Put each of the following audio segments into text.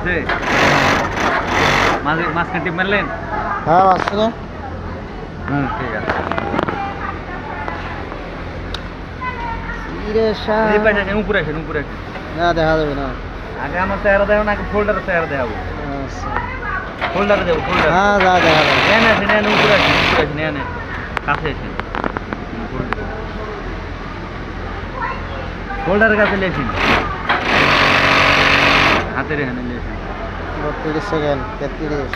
হয়েছে মাঝখান টিপ মারলেন? হ্যাঁ মাঝখানে। ঠিক আছে। এই পাশে আসেন, উপরে আসেন, উপরে আসেন। না দেখা যাবে না। আগে আমার চেহারা দেখো না, আগে ফোল্ডারের চেহারা দেখাবো। আচ্ছা ফোল্ডারে দেবো, ফোল্ডার। হ্যাঁ যা দেখা যাবে। নেন আসেন, নেন উপরে আসেন, উপরে আসেন, নেন কাছে আসেন। ফোল্ডারের কাছে লেখেন, হাতের এখানে লেখেন। 32 সেকেন্ড 33।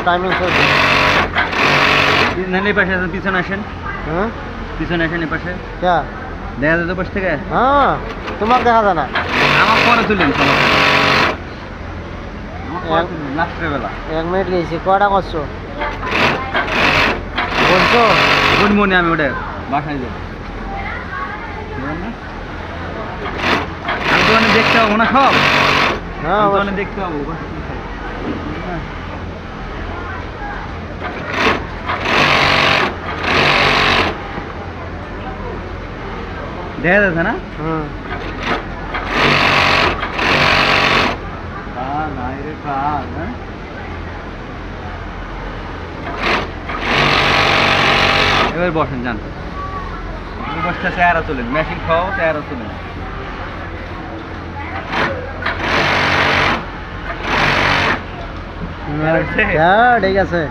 টাইমিং চলছে। এই পাশে আসেন, পিছনে আসেন। হ্যাঁ পিছনে আসেন, এই পাশে ক্যা দেখা যায় তো পাশ থেকে। হ্যাঁ তোমার দেখা যায় না। আমার পরে তুলেন, লাস্টের বেলা। 1 মিনিট গেছি। কয়টা করছো বলছো? গুড মর্নিং, আমি ওটা বাসায় যাই। আমি তো অনেক দেখতে পাবো না সব। হ্যাঁ অনেক দেখতে পাবো। দেখা যাচ্ছে না? হুম এবার বসেন, যান বসতে চেহারা তোলেন, মেশিন খাওয়াও চেহারা তোলেন। হ্যাঁ ঠিক আছে।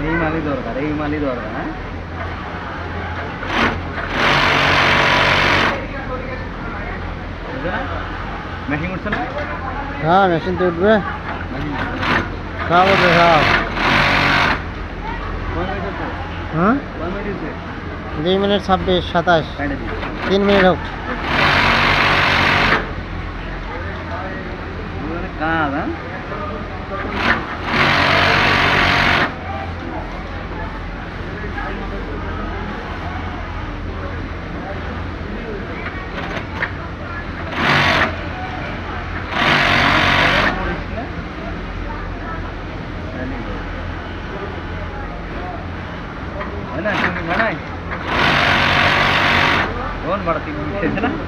এই মালই দরকার, এই মালই দরকার। হ্যাঁ মেশিন উঠছে না? হ্যাঁ মেশিন তো উঠবে। সব উঠবে সব। হ্যাঁ 2 মিনিট 26 27। 3 মিনিট হোক। কাজ। হ্যাঁ